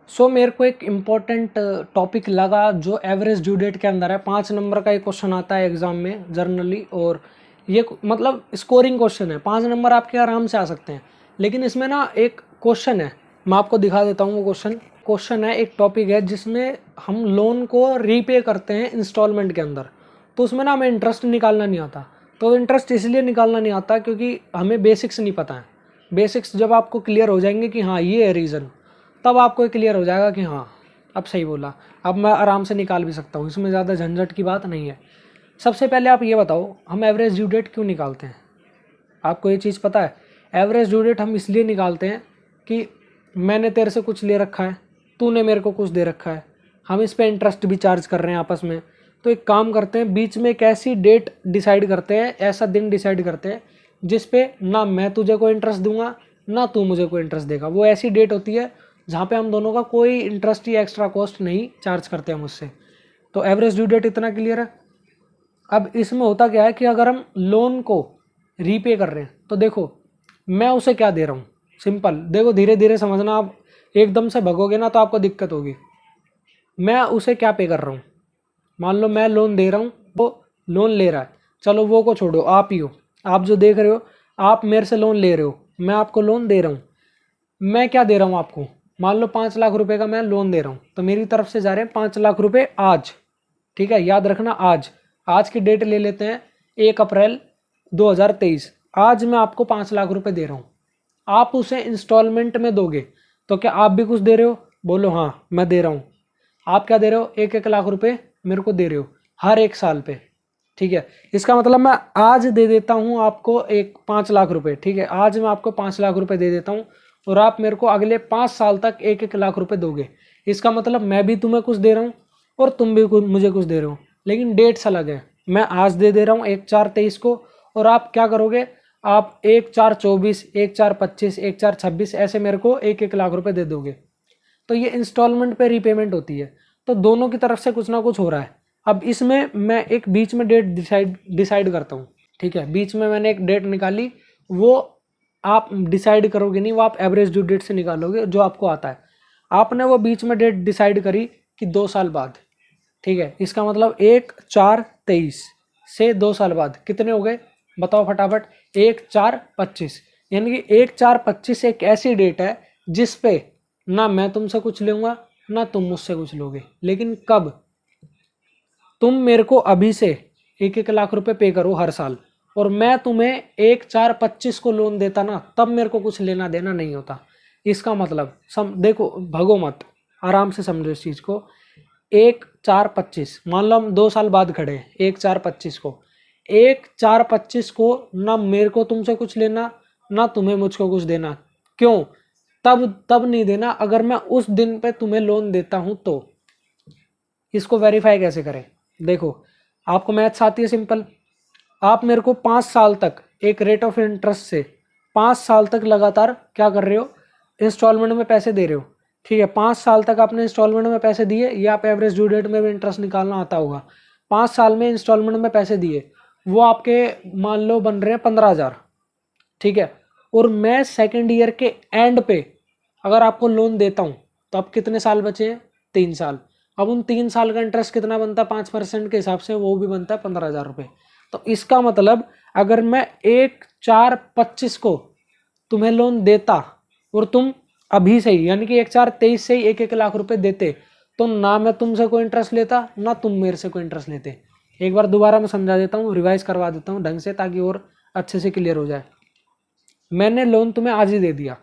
मेरे को एक इम्पोर्टेंट टॉपिक लगा जो एवरेज ड्यू डेट के अंदर है। 5 नंबर का एक क्वेश्चन आता है एग्जाम में जनरली, और ये मतलब स्कोरिंग क्वेश्चन है। 5 नंबर आपके आराम से आ सकते हैं, लेकिन इसमें ना एक क्वेश्चन है, मैं आपको दिखा देता हूँ। वो क्वेश्चन है, एक टॉपिक है जिसमें हम लोन को रीपे करते हैं इंस्टॉलमेंट के अंदर। तो उसमें ना हमें इंटरेस्ट निकालना नहीं आता। तो इंटरेस्ट इसलिए निकालना नहीं आता क्योंकि हमें बेसिक्स नहीं पता है। बेसिक्स जब आपको क्लियर हो जाएंगे कि हाँ ये है रीज़न, तब आपको ये क्लियर हो जाएगा कि हाँ अब सही बोला, अब मैं आराम से निकाल भी सकता हूँ, इसमें ज़्यादा झंझट की बात नहीं है। सबसे पहले आप ये बताओ, हम एवरेज ड्यू डेट क्यों निकालते हैं? आपको ये चीज़ पता है? एवरेज ड्यू डेट हम इसलिए निकालते हैं कि मैंने तेरे से कुछ ले रखा है, तूने मेरे को कुछ दे रखा है, हम इस पर इंटरेस्ट भी चार्ज कर रहे हैं आपस में। तो एक काम करते हैं, बीच में एक ऐसी डेट डिसाइड करते हैं, ऐसा दिन डिसाइड करते हैं जिस पे ना मैं तुझे कोई इंटरेस्ट दूंगा ना तू मुझे कोई इंटरेस्ट देगा। वो ऐसी डेट होती है जहाँ पे हम दोनों का कोई इंटरेस्ट या एक्स्ट्रा कॉस्ट नहीं चार्ज करते हैं मुझसे। तो एवरेज ड्यू डेट इतना क्लियर है। अब इसमें होता क्या है कि अगर हम लोन को रीपे कर रहे हैं तो देखो मैं उसे क्या दे रहा हूँ। सिंपल देखो, धीरे धीरे समझना। आप एकदम से भगोगे ना तो आपको दिक्कत होगी। मैं उसे क्या पे कर रहा हूँ? मान लो मैं लोन दे रहा हूँ, वो लोन ले रहा है। चलो वो को छोड़ो, आप ही हो, आप जो देख रहे हो, आप मेरे से लोन ले रहे हो, मैं आपको लोन दे रहा हूँ। मैं क्या दे रहा हूँ आपको? मान लो 5 लाख रुपए का मैं लोन दे रहा हूँ, तो मेरी तरफ से जा रहे हैं 5 लाख रुपए आज। ठीक है, याद रखना आज। आज की डेट ले लेते हैं 1 अप्रैल 2023। आज मैं आपको 5 लाख रुपए दे रहा हूँ, आप उसे इंस्टॉलमेंट में दोगे। तो क्या आप भी कुछ दे रहे हो? बोलो हाँ मैं दे रहा हूँ। आप क्या दे रहे हो? 1-1 लाख रुपए मेरे को दे रहे हो हर एक साल पे। ठीक है, इसका मतलब मैं आज दे देता हूँ आपको 5 लाख रुपए। ठीक है, आज मैं आपको 5 लाख रुपए दे देता हूँ और आप मेरे को अगले 5 साल तक 1-1 लाख रुपए दोगे। इसका मतलब मैं भी तुम्हें कुछ दे रहा हूँ और तुम भी मुझे कुछ दे रहे हो, लेकिन डेट्स अलग है। मैं आज दे रहा हूँ 1/4/23 को, और आप क्या करोगे? आप 1/4/24, 1/4/25, 1/4/26 ऐसे मेरे को 1-1 लाख रुपए दे दोगे। तो ये इंस्टॉलमेंट पे रीपेमेंट होती है। तो दोनों की तरफ से कुछ ना कुछ हो रहा है। अब इसमें मैं एक बीच में डेट डिसाइड करता हूँ। ठीक है, बीच में मैंने एक डेट निकाली, वो आप डिसाइड करोगे नहीं, वो आप एवरेज ड्यू डेट से निकालोगे जो आपको आता है। आपने वो बीच में डेट डिसाइड करी कि 2 साल बाद। ठीक है, इसका मतलब 1/4/23 से 2 साल बाद कितने हो गए? बताओ फटाफट। 1/4/25, यानी कि 1/4/25 एक ऐसी डेट है जिस पे ना मैं तुमसे कुछ लूंगा ना तुम मुझसे कुछ लोगे। लेकिन कब? तुम मेरे को अभी से 1-1 लाख रुपए पे करो हर साल, और मैं तुम्हें 1/4/25 को लोन देता ना, तब मेरे को कुछ लेना देना नहीं होता। इसका मतलब देखो, भगो मत, आराम से समझो इस चीज को। 1/4/25 मान लो हम 2 साल बाद खड़े हैं। 1/4/25 को, 1/4/25 को ना मेरे को तुमसे कुछ लेना ना तुम्हें मुझको कुछ देना। क्यों? तब नहीं देना अगर मैं उस दिन पे तुम्हें लोन देता हूं तो। इसको वेरीफाई कैसे करें? देखो, आपको मैथ्स आती है सिंपल। आप मेरे को 5 साल तक एक रेट ऑफ इंटरेस्ट से 5 साल तक लगातार क्या कर रहे हो? इंस्टॉलमेंट में पैसे दे रहे हो। ठीक है, 5 साल तक आपने इंस्टॉलमेंट में पैसे दिए, ये आप एवरेज ड्यू डेट में भी इंटरेस्ट निकालना आता होगा। 5 साल में इंस्टॉलमेंट में पैसे दिए, वो आपके मान लो बन रहे हैं 15,000। ठीक है, और मैं सेकेंड ईयर के एंड पे अगर आपको लोन देता हूँ तो अब कितने साल बचे हैं? 3 साल। अब उन 3 साल का इंटरेस्ट कितना बनता है? 5% के हिसाब से वो भी बनता है 15,000 रुपये। तो इसका मतलब अगर मैं 1/4/25 को तुम्हें लोन देता और तुम अभी से ही यानी कि 1/4/23 से ही 1-1 लाख रुपए देते, तो ना मैं तुमसे कोई इंटरेस्ट लेता ना तुम मेरे से कोई इंटरेस्ट लेते। एक बार दोबारा मैं समझा देता हूँ, रिवाइज करवा देता हूँ ढंग से, ताकि और अच्छे से क्लियर हो जाए। मैंने लोन तुम्हें आज ही दे दिया,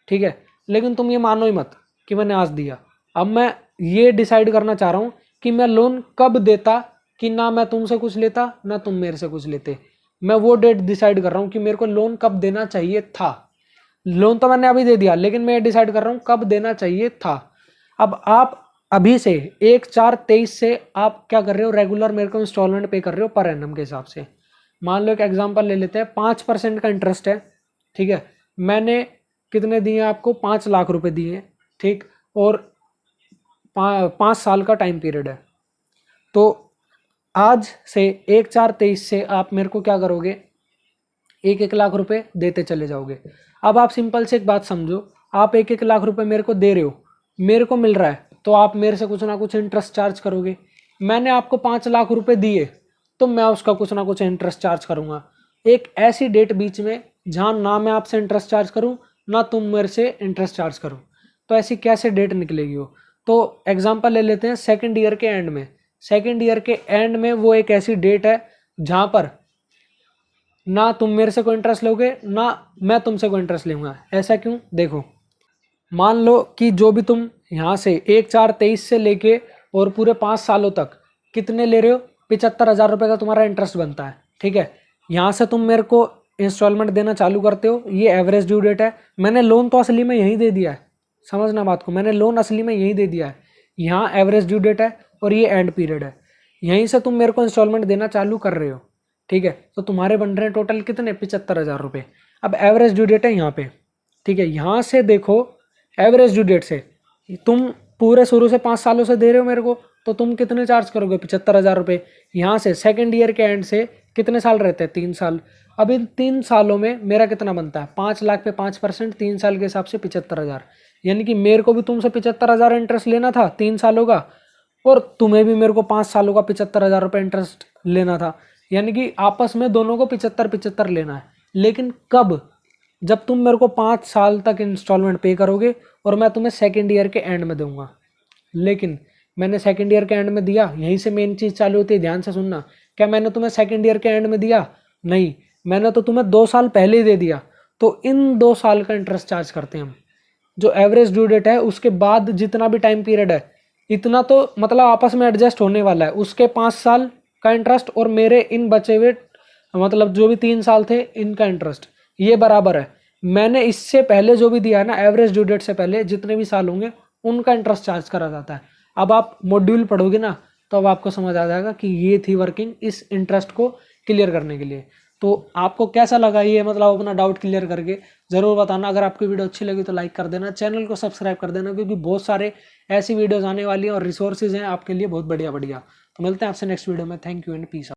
ठीक है, लेकिन तुम ये मानो ही मत कि मैंने आज दिया। अब मैं ये डिसाइड करना चाह रहा हूँ कि मैं लोन कब देता, कि ना मैं तुमसे कुछ लेता ना तुम मेरे से कुछ लेते। मैं वो डेट डिसाइड कर रहा हूँ कि मेरे को लोन कब देना चाहिए था। लोन तो मैंने अभी दे दिया, लेकिन मैं डिसाइड कर रहा हूँ कब देना चाहिए था। अब आप अभी से 1/4/23 से आप क्या कर रहे हो? रेगुलर मेरे को इंस्टॉलमेंट पे कर रहे हो पर एनम के हिसाब से। मान लो एक एग्जांपल ले लेते हैं, 5% का इंटरेस्ट है। ठीक है, मैंने कितने दिए आपको? 5 लाख रुपए दिए। ठीक, और 5 साल का टाइम पीरियड है। तो आज से 1/4/23 से आप मेरे को क्या करोगे? 1-1 लाख रुपए देते चले जाओगे। अब आप सिंपल से एक बात समझो, आप 1-1 लाख रुपए मेरे को दे रहे हो, मेरे को मिल रहा है तो आप मेरे से कुछ ना कुछ इंटरेस्ट चार्ज करोगे। मैंने आपको 5 लाख रुपए दिए तो मैं उसका कुछ ना कुछ इंटरेस्ट चार्ज करूंगा। एक ऐसी डेट बीच में जहां ना मैं आपसे इंटरेस्ट चार्ज करूं ना तुम मेरे से इंटरेस्ट चार्ज करो, तो ऐसी कैसे डेट निकलेगी वो। तो एग्जांपल ले लेते हैं सेकंड ईयर के एंड में। सेकंड ईयर के एंड में वो एक ऐसी डेट है जहां पर ना तुम मेरे से कोई इंटरेस्ट लोगे ना मैं तुमसे कोई इंटरेस्ट लूंगा। ऐसा क्यों? देखो, मान लो कि जो भी तुम यहाँ से 1/4/23 से लेके और पूरे 5 सालों तक कितने ले रहे हो, 75,000 रुपये का तुम्हारा इंटरेस्ट बनता है। ठीक है, यहाँ से तुम मेरे को इंस्टॉलमेंट देना चालू करते हो, ये एवरेज ड्यू डेट है। मैंने लोन तो असली में यहीं दे दिया है, समझना बात को, मैंने लोन असली में यहीं दे दिया है। यहाँ एवरेज ड्यू डेट है और ये एंड पीरियड है, यहीं से तुम मेरे को इंस्टॉलमेंट देना चालू कर रहे हो। ठीक है, तो तुम्हारे बन रहे हैं टोटल कितने, 75,000 रुपये। अब एवरेज ड्यू डेट है यहाँ पे। ठीक है, यहाँ से देखो एवरेज ड्यू डेट से तुम पूरे शुरू से 5 सालों से दे रहे हो मेरे को, तो तुम कितने चार्ज करोगे, 75,000 रुपये। यहाँ से सेकंड ईयर के एंड से कितने साल रहते हैं, 3 साल। अब इन 3 सालों में मेरा कितना बनता है, 5 लाख पे 5%, 3 साल के हिसाब से 75,000। यानी कि मेरे को भी तुमसे 75,000 इंटरेस्ट लेना था 3 सालों का, और तुम्हें भी मेरे को 5 सालों का 75,000 रुपये इंटरेस्ट लेना था। यानी कि आपस में दोनों को 75-75 लेना है। लेकिन कब? जब तुम मेरे को 5 साल तक इंस्टॉलमेंट पे करोगे और मैं तुम्हें सेकेंड ईयर के एंड में दूंगा। लेकिन मैंने सेकेंड ईयर के एंड में दिया, यहीं से मेन चीज़ चालू होती है, ध्यान से सुनना। क्या मैंने तुम्हें सेकेंड ईयर के एंड में दिया? नहीं, मैंने तो तुम्हें 2 साल पहले ही दे दिया। तो इन 2 साल का इंटरेस्ट चार्ज करते हैं हम। जो एवरेज ड्यू डेट है उसके बाद जितना भी टाइम पीरियड है, इतना तो मतलब आपस में एडजस्ट होने वाला है। उसके 5 साल का इंटरेस्ट और मेरे इन बचे हुए मतलब जो भी 3 साल थे इनका इंटरेस्ट, ये बराबर है। मैंने इससे पहले जो भी दिया है ना, एवरेज ड्यू डेट से पहले जितने भी साल होंगे उनका इंटरेस्ट चार्ज करा जाता है। अब आप मॉड्यूल पढ़ोगे ना तो अब आपको समझ आ जाएगा कि ये थी वर्किंग इस इंटरेस्ट को क्लियर करने के लिए। तो आपको कैसा लगा ये, मतलब अपना डाउट क्लियर करके ज़रूर बताना। अगर आपकी वीडियो अच्छी लगी तो लाइक कर देना, चैनल को सब्सक्राइब कर देना, क्योंकि बहुत सारे ऐसी वीडियोज़ आने वाली हैं और रिसोर्सेज हैं आपके लिए बहुत बढ़िया बढ़िया। तो मिलते हैं आपसे नेक्स्ट वीडियो में। Thank you and piece.